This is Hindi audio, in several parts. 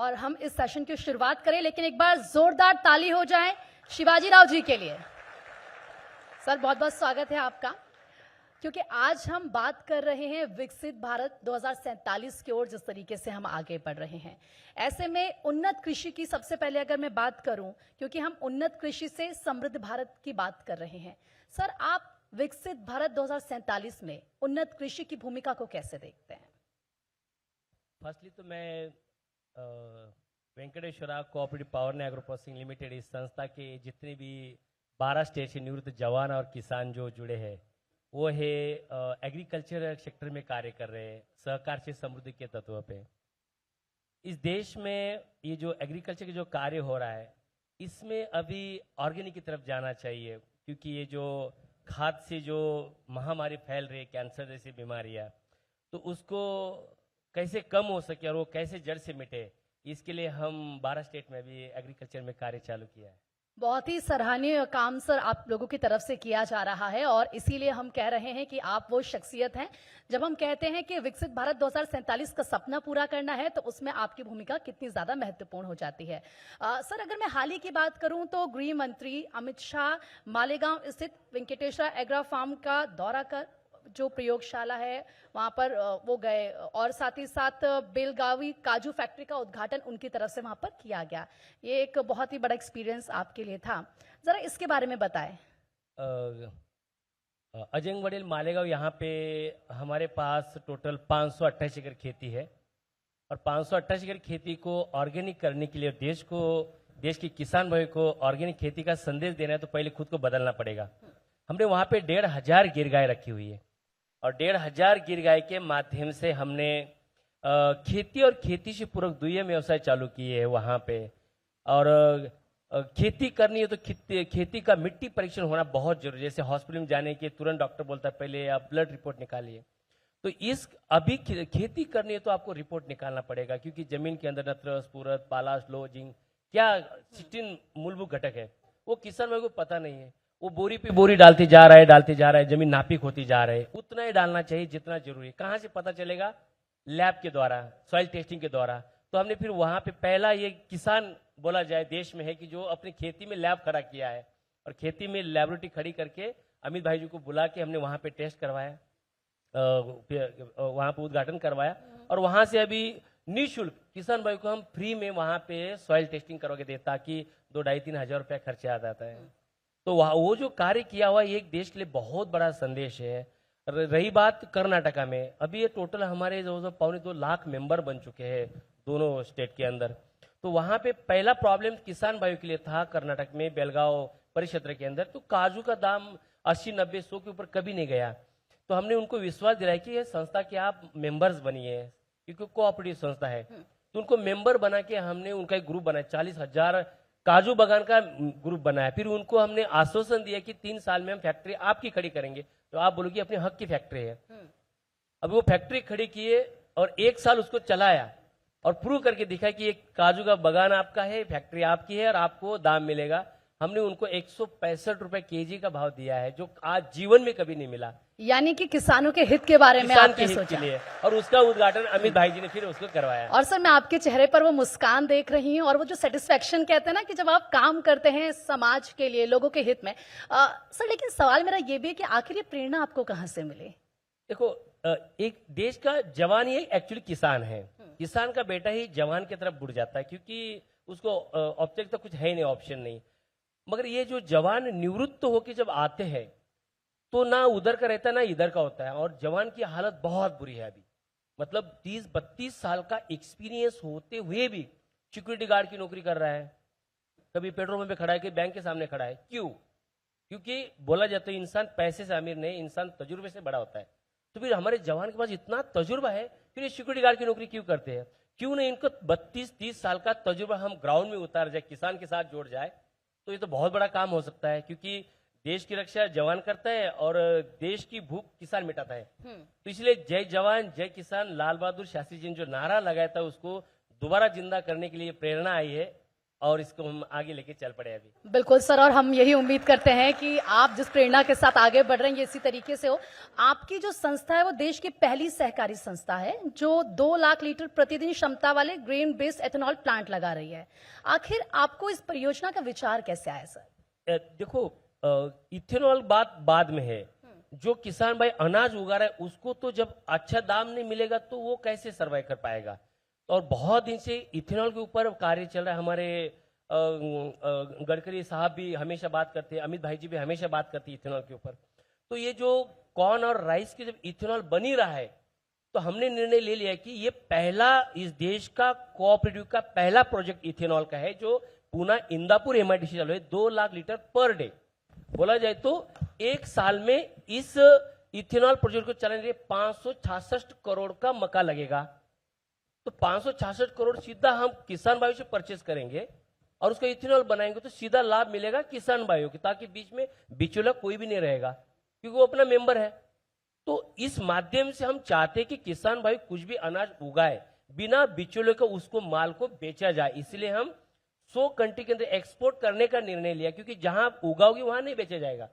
और हम इस सेशन की शुरुआत करें, लेकिन एक बार जोरदार ताली हो जाए शिवाजी राव जी के लिए। सर बहुत बहुत स्वागत है आपका, क्योंकि आज हम बात कर रहे हैं विकसित भारत 2047 की ओर, जिस तरीके से हम आगे बढ़ रहे हैं। ऐसे में उन्नत कृषि की सबसे पहले अगर मैं बात करूं, क्योंकि हम उन्नत कृषि से समृद्ध भारत की बात कर रहे हैं, सर आप विकसित भारत 2047 में उन्नत कृषि की भूमिका को कैसे देखते हैं? फर्स्टली तो मैं Venkateshwara cooperative power and agro processing limited इस संस्था के जितने भी 12 स्टेट से निवृत्त जवान और किसान जो जुड़े हैं वो है एग्रीकल्चर सेक्टर में कार्य कर रहे हैं, सहकार से समृद्धि के तत्व पे। इस देश में ये जो एग्रीकल्चर का जो कार्य हो रहा है इसमें अभी ऑर्गेनिक की तरफ जाना चाहिए, क्योंकि ये जो खाद से जो महामारी फैल रही है, कैंसर जैसी बीमारियां, तो उसको कैसे कम हो सके और वो कैसे जड़ से मिटे, इसके लिए हम 12 स्टेट में भी एग्रीकल्चर में कार्य चालू किया है। बहुत ही सराहनीय काम सर आप लोगों की तरफ से किया जा रहा है, और इसीलिए हम कह रहे हैं कि आप वो शख्सियत हैं। जब हम कहते हैं कि विकसित भारत 2047 का सपना पूरा करना है, तो उसमें आपकी भूमिका कितनी ज्यादा महत्वपूर्ण हो जाती है। सर अगर मैं हाल ही की बात करूं तो गृह मंत्री अमित शाह मालेगांव स्थित वेंकटेश्वरा एग्रा फार्म का दौरा कर जो प्रयोगशाला है वहां पर वो गए, और साथ ही साथ बेलगावी काजू फैक्ट्री का उद्घाटन उनकी तरफ से वहां पर किया गया। ये एक बहुत ही बड़ा एक्सपीरियंस आपके लिए था, जरा इसके बारे में बताएं। अजंगवड़ेल मालेगांव यहाँ पे हमारे पास टोटल 528 एकड़ खेती है, और 528 एकड़ खेती को ऑर्गेनिक करने के लिए देश के किसान भाई को ऑर्गेनिक खेती का संदेश देना है तो पहले खुद को बदलना पड़ेगा। हमने वहाँ पे 1500 गिर गाय रखी हुई है, और 1500 गिर गाय के माध्यम से हमने खेती और खेती से पूरक दुय्यम व्यवसाय चालू किए हैं वहाँ पे। और खेती करनी है तो खेती का मिट्टी परीक्षण होना बहुत जरूरी है। जैसे हॉस्पिटल में जाने के तुरंत डॉक्टर बोलता है पहले आप ब्लड रिपोर्ट निकालिए, तो अभी खेती करनी है तो आपको रिपोर्ट निकालना पड़ेगा, क्योंकि जमीन के अंदर नत्र, स्फुरद, पालाश, लो, जिंक क्या 16 मूलभूत घटक है, वो किसान भाई को पता नहीं है। वो बोरी पे बोरी डालते जा रहा है, जमीन नापिक होती जा रहा है। उतना ही डालना चाहिए जितना जरूरी है। कहाँ से पता चलेगा? लैब के द्वारा, सॉइल टेस्टिंग के द्वारा। तो हमने फिर वहां पे पहला ये किसान बोला जाए देश में है कि जो अपनी खेती में लैब खड़ा किया है, और खेती में लैबोरेटरी खड़ी करके अमित भाई जी को बुला के हमने वहां पे टेस्ट करवाया, वहां पे उद्घाटन करवाया, और वहां से अभी निःशुल्क किसान भाई को हम फ्री में वहां पे सॉइल टेस्टिंग करवा के, ताकि 2-2,5-3 हजार रुपया खर्चा आ जाता है। तो वो जो कार्य किया हुआ एक देश के लिए बहुत बड़ा संदेश है। रही बात कर्नाटका में, अभी ये टोटल हमारे जो 2.25 लाख मेंबर बन चुके हैं दोनों स्टेट के अंदर। तो वहां पे पहला प्रॉब्लम किसान भाइयों के लिए था कर्नाटक में बेलगांव परिक्षेत्र के अंदर, तो काजू का दाम 80-90-100 के ऊपर कभी नहीं गया। तो हमने उनको विश्वास दिलाया कि ये संस्था के आप मेंबर्स बनिए, क्योंकि कोऑपरेटिव संस्था है। तो उनको मेंबर बना के हमने उनका एक ग्रुप बनाया, 40,000 काजू बागान का ग्रुप बनाया। फिर उनको हमने आश्वासन दिया कि 3 साल में हम फैक्ट्री आपकी खड़ी करेंगे। तो आप बोलोगे अपने हक की फैक्ट्री है। अब वो फैक्ट्री खड़ी किए और 1 साल उसको चलाया और प्रूव करके दिखाया कि ये काजू का बागान आपका है, फैक्ट्री आपकी है और आपको दाम मिलेगा। हमने उनको 165 रुपए केजी का भाव दिया है, जो आज जीवन में कभी नहीं मिला। यानी कि किसानों के हित के बारे में आपने सोचा, और उसका उद्घाटन अमित भाई जी ने फिर उसको करवाया। और सर मैं आपके चेहरे पर वो मुस्कान देख रही हूँ, और वो जो सेटिस्फेक्शन कहते हैं ना कि जब आप काम करते हैं समाज के लिए, लोगों के हित में। सर लेकिन सवाल मेरा ये भी है कि आखिर ये प्रेरणा आपको कहाँ से मिली? देखो, एक देश का जवान ही एक्चुअली किसान है। किसान का बेटा ही जवान की तरफ बुड़ जाता है, क्योंकि उसको ऑब्जेक्ट तो कुछ है ही नहीं, ऑप्शन नहीं। मगर ये जो जवान निवृत्त होकर जब आते हैं तो ना उधर का रहता है ना इधर का होता है, और जवान की हालत बहुत बुरी है अभी। मतलब 30-32 साल का एक्सपीरियंस होते हुए भी सिक्योरिटी गार्ड की नौकरी कर रहा है, कभी पेट्रोल पंप पे खड़ा है, कभी बैंक के सामने खड़ा है। क्यों? क्योंकि बोला जाता है इंसान पैसे से अमीर नहीं, इंसान तजुर्बे से बड़ा होता है। तो फिर हमारे जवान के पास इतना तजुर्बा है, फिर ये सिक्योरिटी गार्ड की नौकरी क्यों करते हैं? क्यों नहीं इनको 32-30 साल का तजुर्बा हम ग्राउंड में उतार जाए, किसान के साथ जोड़ जाए, तो ये तो बहुत बड़ा काम हो सकता है। क्योंकि देश की रक्षा जवान करता है और देश की भूख किसान मिटाता है। तो इसलिए जय जवान जय किसान लाल बहादुर शास्त्री जी ने जो नारा लगाया था उसको दोबारा जिंदा करने के लिए प्रेरणा आई है। और इसको हम आगे लेके चल पड़े अभी। बिल्कुल सर, और हम यही उम्मीद करते हैं कि आप जिस प्रेरणा के साथ आगे बढ़ रहे हैं ये इसी तरीके से हो। आपकी जो संस्था है वो देश की पहली सहकारी संस्था है जो 2 लाख लीटर प्रतिदिन क्षमता वाले ग्रेन बेस्ड एथेनॉल प्लांट लगा रही है। आखिर आपको इस परियोजना का विचार कैसे आया सर? देखो, इथेनॉल बात बाद में है। जो किसान भाई अनाज उगा रहा है उसको तो जब अच्छा दाम नहीं मिलेगा तो वो कैसे सर्वाइव कर पाएगा। और बहुत दिन से इथेनॉल के ऊपर कार्य चल रहा है। हमारे गडकरी साहब भी हमेशा बात करते हैं, अमित भाई जी भी हमेशा बात करते हैं इथेनॉल के ऊपर। तो ये जो कॉर्न और राइस के जब इथेनॉल बनी रहा है तो हमने निर्णय ले लिया कि ये पहला इस देश का कोऑपरेटिव का पहला प्रोजेक्ट इथेनॉल का है जो पूना इंदापुर एमआईडीसी चालू है। 2 लाख लीटर पर डे बोला जाए तो एक साल में इस इथेनॉल प्रोजेक्ट को चलाने के लिए 566 करोड़ का मक्का लगेगा। तो 566 करोड़ सीधा हम किसान भाइयों से परचेस करेंगे और उसका इथेनॉल बनाएंगे तो सीधा लाभ मिलेगा किसान भाइयों को, ताकि बीच में बिचौलिया कोई भी नहीं रहेगा क्योंकि वो अपना मेंबर है। तो इस माध्यम से हम चाहते हैं कि किसान भाई कुछ भी अनाज उगाए बिना बिचौलिए का उसको माल को बेचा जाए। इसलिए हम 100 कंट्री के अंदर एक्सपोर्ट करने का निर्णय लिया क्योंकि जहां आप उगाओगे वहां नहीं बेचा जाएगा।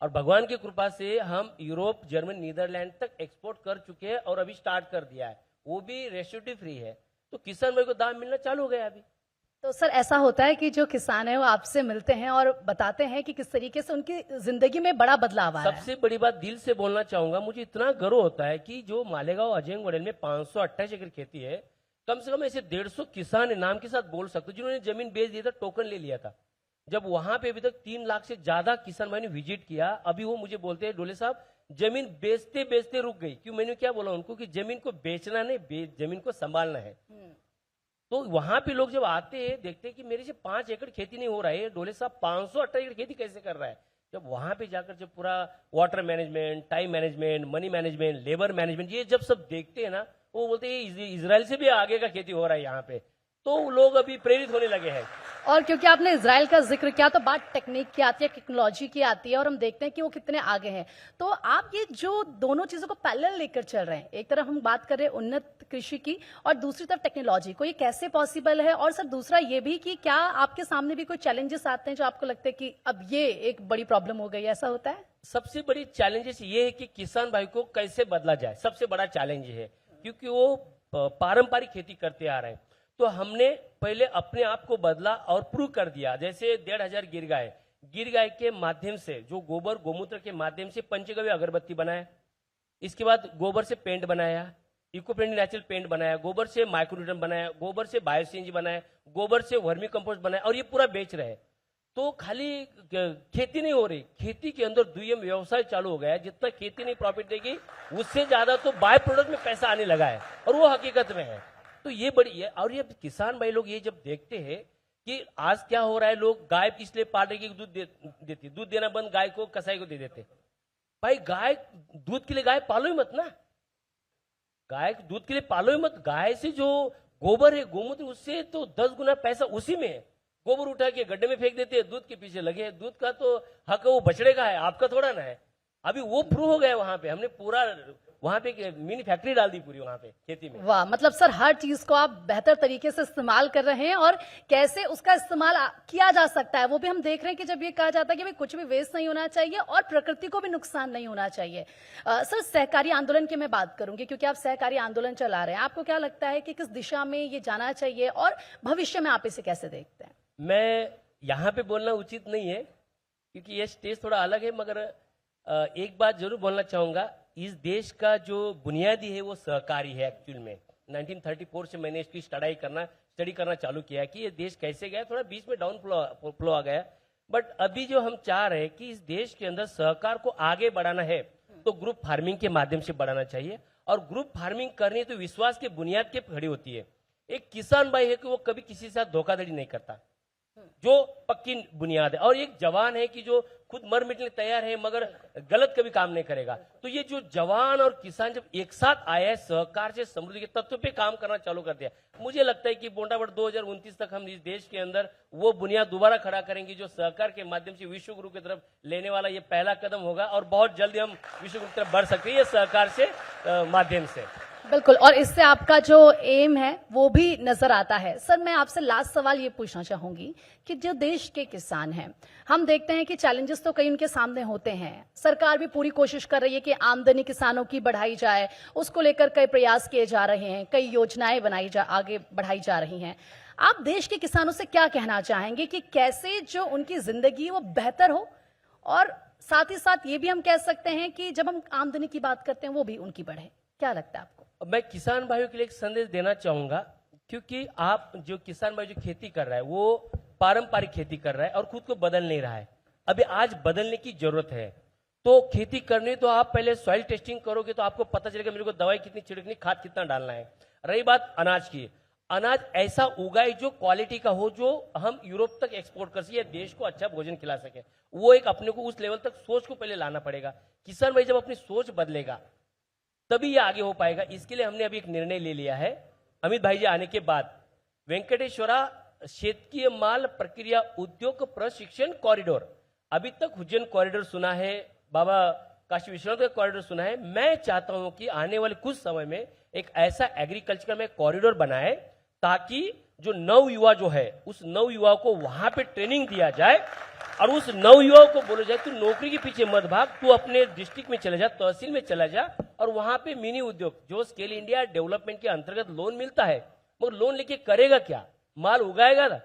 और भगवान की कृपा से हम यूरोप, जर्मनी, नीदरलैंड तक एक्सपोर्ट कर चुके हैं और अभी स्टार्ट कर दिया है, वो भी रेस्ट्रिक्टिव फ्री है। तो किसान भाई को दाम मिलना चालू हो गया अभी। तो सर ऐसा होता है कि जो किसान है वो आपसे मिलते हैं और बताते हैं कि किस तरीके से उनकी जिंदगी में बड़ा बदलाव आया है। सबसे बड़ी बात दिल से बोलना चाहूंगा, मुझे इतना गर्व होता है कि जो मालेगांव अजय मॉडल में 528 एकड़ खेती है, कम से कम ऐसे 150 किसान नाम के साथ बोल सकते जिन्होंने जमीन बेच दिया था, टोकन ले लिया था। जब वहां पे अभी तक 3 लाख से ज्यादा किसान भाई ने विजिट किया, अभी वो मुझे बोलते हैं डोले साहब जमीन बेचते बेचते रुक गई। क्यों? मैंने क्या बोला उनको कि जमीन को बेचना नहीं, जमीन को संभालना है। तो वहां पे लोग जब आते हैं देखते हैं कि मेरे से 5 एकड़ खेती नहीं हो रहा है, डोले साहब 528 एकड़ खेती कैसे कर रहा है। जब वहां पे जाकर जब पूरा water management, time management, money management, labour management ये जब सब देखते हैं ना, वो बोलते हैं इजराइल से भी आगे का खेती हो रहा है यहाँ पे। तो लोग अभी प्रेरित होने लगे हैं। और क्योंकि आपने इजराइल का जिक्र किया तो बात टेक्निक की आती है, टेक्नोलॉजी की आती है और हम देखते हैं कि वो कितने आगे हैं। तो आप ये जो दोनों चीजों को पैरेलल लेकर चल रहे हैं, एक तरफ हम बात कर रहे हैं उन्नत कृषि की और दूसरी तरफ टेक्नोलॉजी को, ये कैसे पॉसिबल है? और सर दूसरा ये भी कि क्या आपके सामने भी कोई चैलेंजेस आते हैं जो आपको लगता है कि अब ये एक बड़ी प्रॉब्लम हो गई, ऐसा होता है? सबसे बड़ी चैलेंजेस ये है कि किसान भाई को कैसे बदला जाए, सबसे बड़ा चैलेंज है क्योंकि वो पारंपरिक खेती करते आ रहे हैं। तो हमने पहले अपने आप को बदला और प्रूव कर दिया। जैसे 1,500 गिर गाय के माध्यम से, जो गोबर गोमूत्र के माध्यम से पंचगव्य अगरबत्ती बनाया, इसके बाद गोबर से पेंट बनाया, इको फ्रेंडली नेचुरल पेंट बनाया, गोबर से माइक्रोन्यूट्रन बनाया, गोबर से बायो सीएनजी बनाया, गोबर से वर्मी कंपोस्ट बनाया और ये पूरा बेच रहे हैं। तो खाली खेती नहीं हो रही, खेती के अंदर दुय्यम व्यवसाय चालू हो गया है। जितना खेती नहीं प्रॉफिट देगी उससे ज्यादा तो बाय प्रोडक्ट में पैसा आने लगा है और वो हकीकत में है। तो ये बड़ी है। और ये किसान भाई लोग ये जब देखते हैं कि आज क्या हो रहा है, लोग गाय इसलिए पाल रहे कि दूध देती, दूध देना बंद, गाय को कसाई को दे देते। भाई गाय दूध के लिए गाय पालो ही मत ना, गाय दूध के लिए पालो ही मत। गाय से जो गोबर है, गोमूत्र, उससे तो 10 गुना पैसा उसी में है। गोबर उठा के गड्ढे में फेंक देते हैं, दूध के पीछे लगे। दूध का तो हक वो बछड़े का है, आपका थोड़ा ना है। अभी वो प्रूव हो गया वहां पे, हमने पूरा वहां पे एक मिनी फैक्ट्री डाल दी पूरी वहां पे खेती में। वाह, मतलब सर हर चीज को आप बेहतर तरीके से इस्तेमाल कर रहे हैं और कैसे उसका इस्तेमाल किया जा सकता है वो भी हम देख रहे हैं कि जब ये कहा जाता है कि भाई कुछ भी वेस्ट नहीं होना चाहिए और प्रकृति को भी नुकसान नहीं होना चाहिए। सर सहकारी आंदोलन की मैं बात करूंगी क्योंकि आप सहकारी आंदोलन चला रहे हैं, आपको क्या लगता है कि किस दिशा में ये जाना चाहिए और भविष्य में आप इसे कैसे देखते हैं? मैं यहाँ पे बोलना उचित नहीं है क्योंकि ये स्टेज थोड़ा अलग है, मगर एक बात जरूर बोलना चाहूंगा, इस देश का जो बुनियादी है वो सहकारी है। एक्चुअल में 1934 से मैंने इसकी स्टडी करना चालू किया कि ये देश कैसे गया। थोड़ा बीच में डाउन फ्लो आ गया, बट अभी जो हम चाह रहे हैं कि इस देश के अंदर सहकार को आगे बढ़ाना है तो ग्रुप फार्मिंग के माध्यम से बढ़ाना चाहिए। और ग्रुप फार्मिंग करनी है तो विश्वास के बुनियाद के खड़ी होती है। एक किसान भाई है कि वो कभी किसी के साथ धोखाधड़ी नहीं करता, जो पक्की बुनियाद है। और एक जवान है कि जो खुद मर मिटने तैयार है मगर गलत कभी काम नहीं करेगा। तो ये जो जवान और किसान जब एक साथ आया है, सहकार से समृद्धि के तत्व पे काम करना चालू कर दिया, मुझे लगता है कि बोंडाबट 2029 तक हम इस देश के अंदर वो बुनियाद दोबारा खड़ा करेंगे जो सहकार के माध्यम से विश्व गुरु की तरफ लेने वाला ये पहला कदम होगा। और बहुत जल्दी हम विश्व गुरु की तरफ बढ़ सकते हैं ये सहकार से माध्यम से। बिल्कुल, और इससे आपका जो एम है वो भी नजर आता है। सर, मैं आपसे लास्ट सवाल ये पूछना चाहूंगी कि जो देश के किसान हैं, हम देखते हैं कि चैलेंजेस तो कई उनके सामने होते हैं। सरकार भी पूरी कोशिश कर रही है कि आमदनी किसानों की बढ़ाई जाए, उसको लेकर कई प्रयास किए जा रहे हैं, कई योजनाएं आगे बढ़ाई जा रही हैं। आप देश के किसानों से क्या कहना चाहेंगे कि कैसे जो उनकी जिंदगी है वो बेहतर हो, और साथ ही साथ ये भी हम कह सकते हैं कि जब हम आमदनी की बात करते हैं वो भी उनकी बढ़े? क्या लगता है आपको? मैं किसान भाइयों के लिए एक संदेश देना चाहूंगा, क्योंकि आप जो किसान भाई जो खेती कर रहा है वो पारंपरिक खेती कर रहा है और खुद को बदल नहीं रहा है। अभी आज बदलने की जरूरत है। तो खेती करनी तो आप पहले सॉइल टेस्टिंग करोगे तो आपको पता चलेगा मेरे को दवाई कितनी छिड़कनी, खाद कितना डालना है। रही बात अनाज की, अनाज ऐसा उगाए जो क्वालिटी का हो, जो हम यूरोप तक एक्सपोर्ट कर सके, देश को अच्छा भोजन खिला सके। वो एक अपने को उस लेवल तक सोच को पहले लाना पड़ेगा। किसान भाई जब अपनी सोच बदलेगा तभी ये आगे हो पाएगा। इसके लिए हमने अभी एक निर्णय ले लिया है। अमित भाई जी आने के बाद वेंकटेश्वरा शेतकीय माल प्रक्रिया उद्योग प्रशिक्षण कॉरिडोर, अभी तक उज्जैन कॉरिडोर सुना है, बाबा काशी विश्वनाथ का कॉरिडोर सुना है। मैं चाहता हूं कि आने वाले कुछ समय में एक ऐसा एग्रीकल्चर में कॉरिडोर बनाए ताकि जो नव युवा जो है उस नव युवा को वहां पे ट्रेनिंग दिया जाए और उस नव युवाओं को बोला जाए तू नौकरी के पीछे मत भाग, तू अपने डिस्ट्रिक्ट में चला जा, तहसील में चला जा और वहां पे मिनी उद्योग जो स्केल इंडिया डेवलपमेंट के अंतर्गत लोन मिलता है, मगर लोन लेके करेगा क्या? माल उगाएगा ना,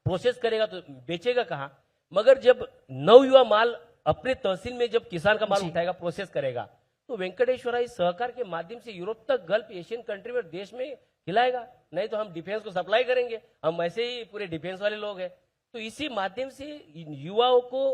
प्रोसेस करेगा तो बेचेगा कहां? मगर जब नव युवा माल अपने तहसील में जब किसान का माल उठाएगा, प्रोसेस करेगा, तो वेंकटेश्वरा इस सहकार के माध्यम से यूरोप तक, गल्फ एशियन कंट्री में, देश में खिलाएगा। नहीं तो हम डिफेंस को सप्लाई करेंगे, हम ऐसे ही पूरे डिफेंस वाले लोग हैं। तो इसी माध्यम से युवाओं को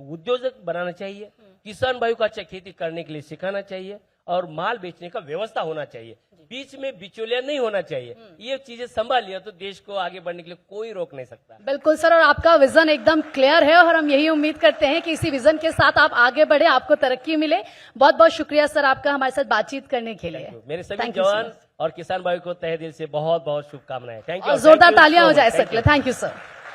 उद्योजक बनाना चाहिए, किसान भाइयों को अच्छा खेती करने के लिए सिखाना चाहिए और माल बेचने का व्यवस्था होना चाहिए। बीच में बिचौलिया नहीं होना चाहिए। ये चीजें संभाल लिया तो देश को आगे बढ़ने के लिए कोई रोक नहीं सकता। बिल्कुल सर, और आपका विजन एकदम क्लियर है और हम यही उम्मीद करते हैं कि इसी विजन के साथ आप आगे बढ़े, आपको तरक्की मिले। बहुत बहुत शुक्रिया सर आपका हमारे साथ बातचीत करने के लिए। मेरे सभी जवान और किसान भाइयों को तहे दिल से बहुत बहुत शुभकामनाएं। Thank you. जोरदार तालियां हो जाए सर। Thank you sir.